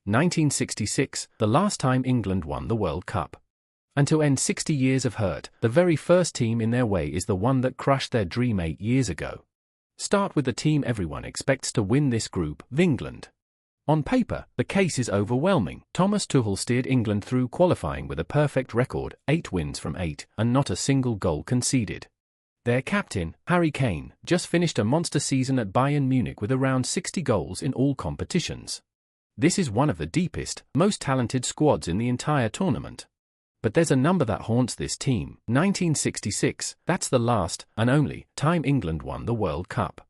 1966, the last time England won the World Cup. And to end 60 years of hurt, the very first team in their way is the one that crushed their dream 8 years ago. Start with the team everyone expects to win this group, England. On paper, the case is overwhelming. Thomas Tuchel steered England through qualifying with a perfect record, 8 wins from 8, and not a single goal conceded. Their captain, Harry Kane, just finished a monster season at Bayern Munich with around 60 goals in all competitions. This is one of the deepest, most talented squads in the entire tournament. But there's a number that haunts this team, 1966, that's the last, and only, time England won the World Cup.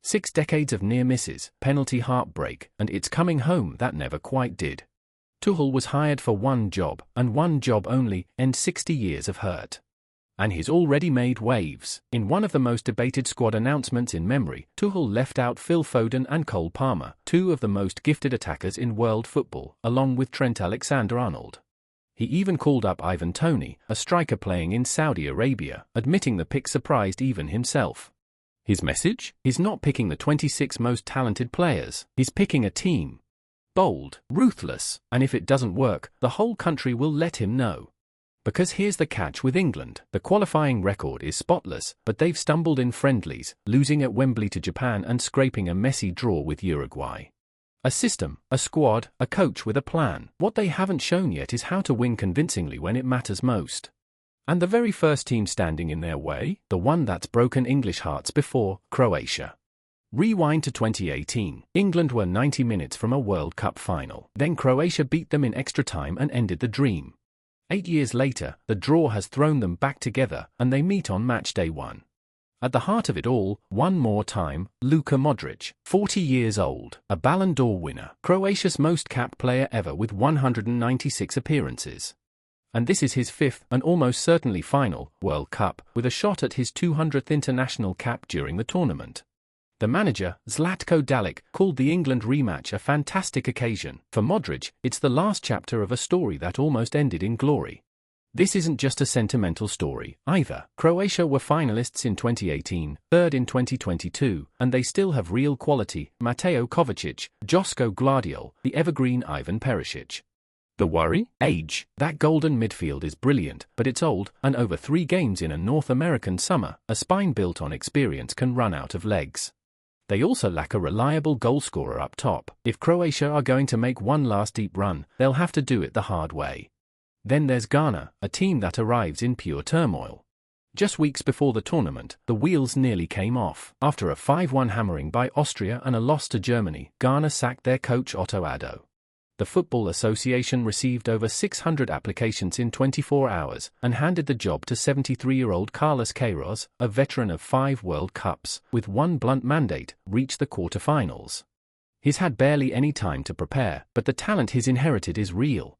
6 decades of near misses, penalty heartbreak, and it's coming home that never quite did. Tuchel was hired for one job, and one job only, end 60 years of hurt. And he's already made waves. In one of the most debated squad announcements in memory, Tuchel left out Phil Foden and Cole Palmer, 2 of the most gifted attackers in world football, along with Trent Alexander-Arnold. He even called up Ivan Toney, a striker playing in Saudi Arabia, admitting the pick surprised even himself. His message? He's not picking the 26 most talented players, he's picking a team. Bold, ruthless, and if it doesn't work, the whole country will let him know. Because here's the catch with England, the qualifying record is spotless, but they've stumbled in friendlies, losing at Wembley to Japan and scraping a messy draw with Uruguay. A system, a squad, a coach with a plan. What they haven't shown yet is how to win convincingly when it matters most. And the very first team standing in their way, the one that's broken English hearts before, Croatia. Rewind to 2018. England were 90 minutes from a World Cup final. Then Croatia beat them in extra time and ended the dream. 8 years later, the draw has thrown them back together, and they meet on match day 1. At the heart of it all, one more time, Luka Modric, 40 years old, a Ballon d'Or winner, Croatia's most capped player ever with 196 appearances. And this is his 5th, and almost certainly final, World Cup, with a shot at his 200th international cap during the tournament. The manager, Zlatko Dalic, called the England rematch a fantastic occasion. For Modric, it's the last chapter of a story that almost ended in glory. This isn't just a sentimental story, either. Croatia were finalists in 2018, 3rd in 2022, and they still have real quality, Mateo Kovacic, Josko Gvardiol, the evergreen Ivan Perisic. The worry? Age. That golden midfield is brilliant, but it's old, and over 3 games in a North American summer, a spine built on experience can run out of legs. They also lack a reliable goalscorer up top. If Croatia are going to make one last deep run, they'll have to do it the hard way. Then there's Ghana, a team that arrives in pure turmoil. Just weeks before the tournament, the wheels nearly came off. After a 5-1 hammering by Austria and a loss to Germany, Ghana sacked their coach Otto Addo. The Football Association received over 600 applications in 24 hours and handed the job to 73-year-old Carlos Queiroz, a veteran of 5 World Cups, with one blunt mandate: reach the quarter-finals. He's had barely any time to prepare, but the talent he's inherited is real.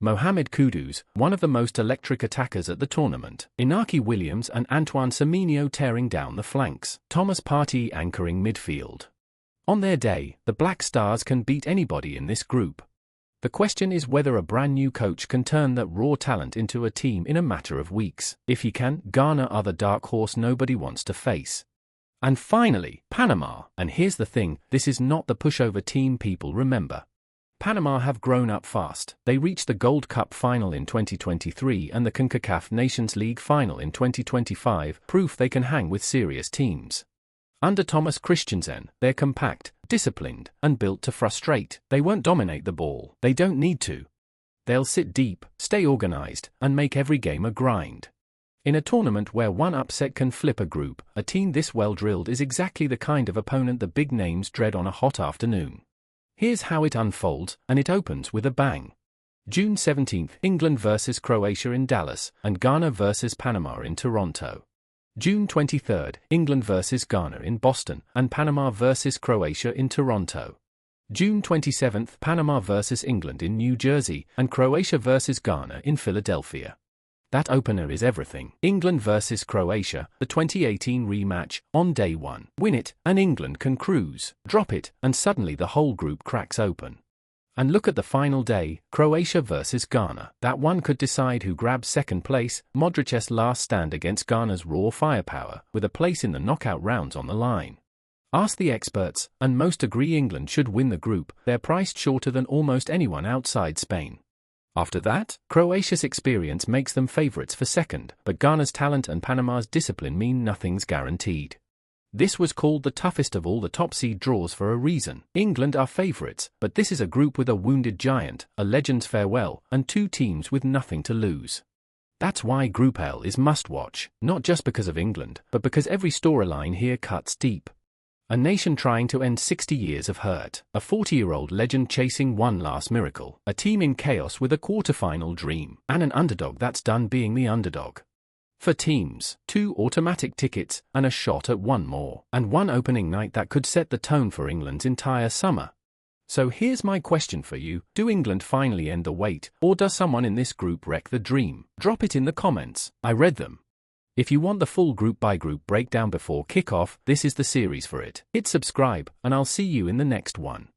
Mohamed Kudus, one of the most electric attackers at the tournament, Inaki Williams and Antoine Semenyo tearing down the flanks, Thomas Partey anchoring midfield. On their day, the Black Stars can beat anybody in this group. The question is whether a brand new coach can turn that raw talent into a team in a matter of weeks. If he can, Ghana are the dark horse nobody wants to face. And finally, Panama. And here's the thing, this is not the pushover team people remember. Panama have grown up fast. They reached the Gold Cup final in 2023 and the CONCACAF Nations League final in 2025, proof they can hang with serious teams. Under Thomas Christiansen, they're compact, disciplined, and built to frustrate. They won't dominate the ball. They don't need to. They'll sit deep, stay organized, and make every game a grind. In a tournament where one upset can flip a group, a team this well-drilled is exactly the kind of opponent the big names dread on a hot afternoon. Here's how it unfolds, and it opens with a bang. June 17th, England vs Croatia in Dallas, and Ghana vs Panama in Toronto. June 23rd, England vs Ghana in Boston, and Panama vs Croatia in Toronto. June 27th, Panama vs England in New Jersey, and Croatia vs Ghana in Philadelphia. That opener is everything. England vs Croatia, the 2018 rematch, on day 1. Win it, and England can cruise. Drop it, and suddenly the whole group cracks open. And look at the final day, Croatia vs Ghana. That one could decide who grabs second place, Modric's last stand against Ghana's raw firepower, with a place in the knockout rounds on the line. Ask the experts, and most agree England should win the group. They're priced shorter than almost anyone outside Spain. After that, Croatia's experience makes them favourites for second, but Ghana's talent and Panama's discipline mean nothing's guaranteed. This was called the toughest of all the top seed draws for a reason. England are favourites, but this is a group with a wounded giant, a legend's farewell, and two teams with nothing to lose. That's why Group L is must-watch, not just because of England, but because every storyline here cuts deep. A nation trying to end 60 years of hurt, a 40-year-old legend chasing one last miracle, a team in chaos with a quarter-final dream, and an underdog that's done being the underdog. For teams, 2 automatic tickets, and a shot at one more, and one opening night that could set the tone for England's entire summer. So here's my question for you: do England finally end the wait, or does someone in this group wreck the dream? Drop it in the comments, I read them. If you want the full group-by-group breakdown before kickoff, this is the series for it. Hit subscribe, and I'll see you in the next one.